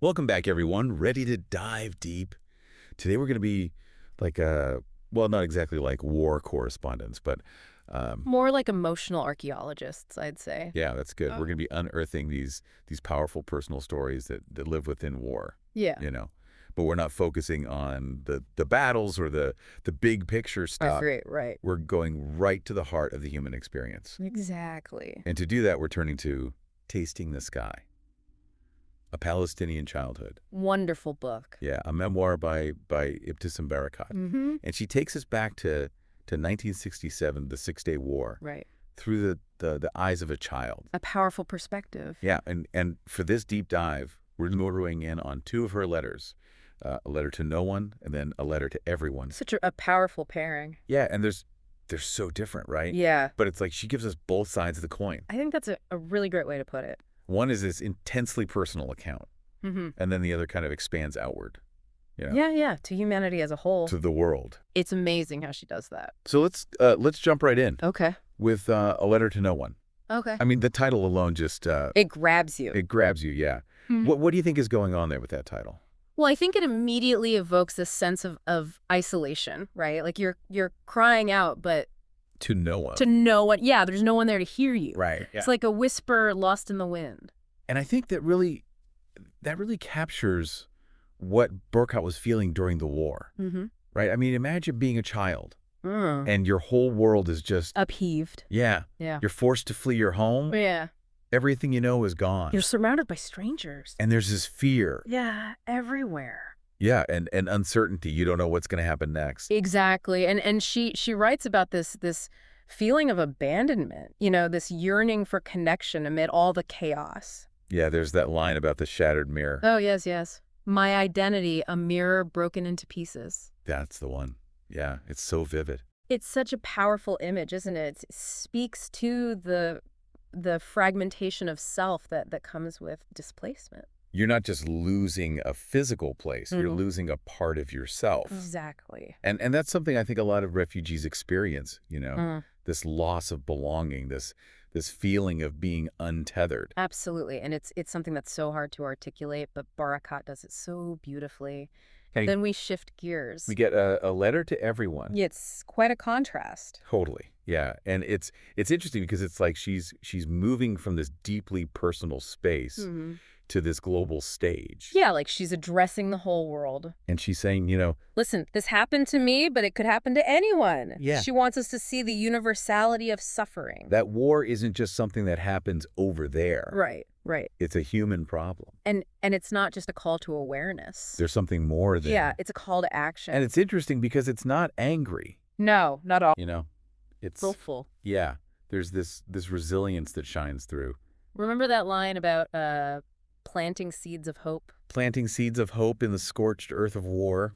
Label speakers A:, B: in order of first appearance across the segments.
A: Welcome back, everyone. Ready to dive deep? Today we're going to be like well, not exactly like war correspondents, but
B: More like emotional archaeologists, I'd say.
A: yeah, that's good. We're going to be unearthing these powerful personal stories that live within war,
B: Yeah.
A: you know. But we're not focusing on the battles or the big picture stuff.
B: Right.
A: We're going right to the heart of the human experience.
B: Exactly.
A: And to do that, we're turning to Tasting the Sky, a Palestinian childhood.
B: Wonderful book.
A: Yeah, a memoir by IBTISAM Barakat.
B: Mm-hmm.
A: And she takes us back to 1967, the Six-Day War,
B: Right.
A: through the eyes of a child.
B: A powerful perspective.
A: Yeah, and for this deep dive, we're zeroing in on two of her letters, a letter to no one and then a letter to everyone.
B: Such a powerful pairing.
A: Yeah, and they're so different, right?
B: Yeah.
A: But it's like she gives us both sides of the coin.
B: I think that's a really great way to put it.
A: One is this intensely personal account,
B: Mm-hmm.
A: and then the other kind of expands outward,
B: Yeah. To humanity as a whole.
A: to the world.
B: It's amazing how she does that.
A: So let's jump right in
B: Okay.
A: with a letter to no one.
B: Okay.
A: I mean, the title alone just
B: It grabs you.
A: it grabs you. Yeah.
B: Mhm.
A: What do you think is going on there with that title?
B: Well, I think it immediately evokes this sense of isolation, right? Like you're crying out, but
A: To no one.
B: to no one. Yeah, there's no one there to hear you.
A: Right. Yeah.
B: It's like a whisper lost in the wind.
A: And I think that really captures what Burkhardt was feeling during the war.
B: Mm-hmm.
A: Right. I mean, imagine being a child and your whole world is just
B: Upheaved.
A: yeah.
B: Yeah.
A: You're forced to flee your home.
B: Yeah.
A: Everything you know is gone.
B: You're surrounded by strangers.
A: And there's this fear.
B: Yeah, everywhere.
A: Yeah, and uncertainty. You don't know what's going to happen next.
B: Exactly. And she writes about this feeling of abandonment, this yearning for connection amid all the chaos.
A: Yeah, there's that line about the shattered mirror.
B: Oh, yes. My identity, a mirror broken into pieces.
A: That's the one. Yeah, it's so vivid.
B: It's such a powerful image, isn't it? It speaks to the fragmentation of self that comes with displacement.
A: You're not just losing a physical place, you're
B: Mhm.
A: losing a part of yourself.
B: Exactly.
A: And that's something I think a lot of refugees experience,
B: Mm.
A: this loss of belonging, this feeling of being untethered.
B: Absolutely. And it's something that's so hard to articulate, but Barakat does it so beautifully.
A: Okay.
B: Then we shift gears.
A: We get a letter to everyone.
B: Yeah, it's quite a contrast.
A: Totally. Yeah. And it's interesting because it's like she's moving from this deeply personal space
B: Mhm.
A: to this global stage.
B: Yeah, like she's addressing the whole world.
A: And she's saying,
B: Listen, this happened to me, but it could happen to anyone.
A: Yeah.
B: She wants us to see the universality of suffering.
A: that war isn't just something that happens over there.
B: Right.
A: It's a human problem.
B: And it's not just a call to awareness.
A: There's something more there.
B: Yeah, it's a call to action.
A: And it's interesting because it's not angry,
B: No, not all.
A: It's
B: Willful.
A: yeah, there's this resilience that shines through.
B: Remember that line about planting seeds of hope?
A: Planting seeds of hope in the scorched earth of war.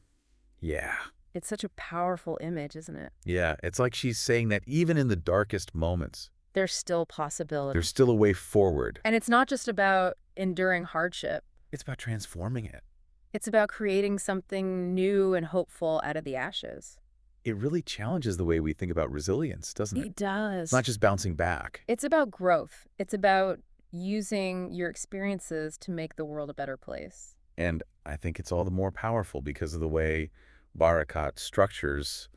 A: Yeah.
B: It's such a powerful image, isn't it?
A: Yeah, it's like she's saying that even in the darkest moments,
B: There's still possibility.
A: there's still a way forward.
B: And it's not just about enduring hardship.
A: It's about transforming it.
B: It's about creating something new and hopeful out of the ashes.
A: It really challenges the way we think about resilience, doesn't it?
B: It does.
A: It's not just bouncing back.
B: It's about growth. It's about using your experiences to make the world a better place.
A: And I think it's all the more powerful because of the way Barakat structures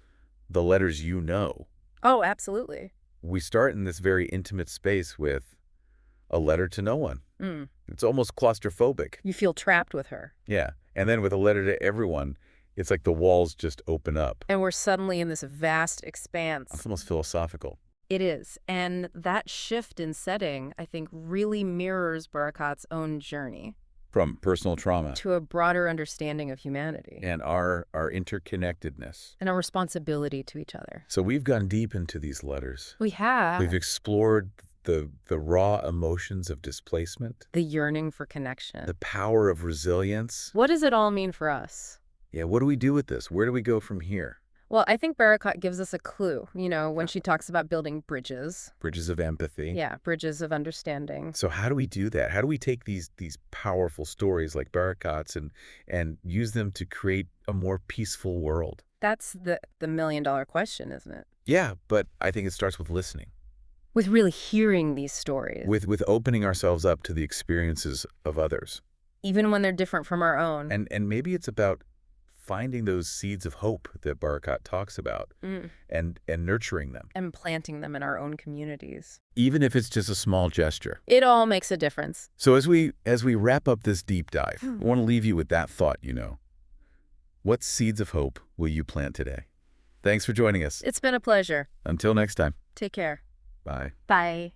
A: the letters you know.
B: Oh, absolutely.
A: We start in this very intimate space with a letter to no one.
B: Mm.
A: It's almost claustrophobic.
B: You feel trapped with her.
A: Yeah. And then with a letter to everyone, it's like the walls just open up.
B: And we're suddenly in this vast expanse.
A: It's almost philosophical.
B: It is. And that shift in setting, I think, really mirrors Barakat's own journey
A: From personal trauma
B: to a broader understanding of humanity
A: and our interconnectedness.
B: and our responsibility to each other.
A: So we've gone deep into these letters.
B: We have
A: We've explored the raw emotions of displacement,
B: the yearning for connection.
A: the power of resilience.
B: What does it all mean for us?
A: Yeah, what do we do with this? Where do we go from here?
B: Well, I think Barakat gives us a clue, when she talks about building bridges.
A: Bridges of empathy.
B: Yeah, bridges of understanding.
A: So how do we do that? How do we take these powerful stories like Barakat's and use them to create a more peaceful world?
B: That's the million-dollar question, isn't it?
A: Yeah, but I think it starts with listening.
B: With really hearing these stories.
A: With opening ourselves up to the experiences of others.
B: even when they're different from our own.
A: And maybe it's about finding those seeds of hope that Barakat talks about and nurturing them.
B: And planting them in our own communities.
A: Even if it's just a small gesture.
B: It all makes a difference.
A: So as we wrap up this deep dive, I want to leave you with that thought, What seeds of hope will you plant today? Thanks for joining us.
B: It's been a pleasure.
A: Until next time.
B: Take care.
A: Bye.
B: Bye.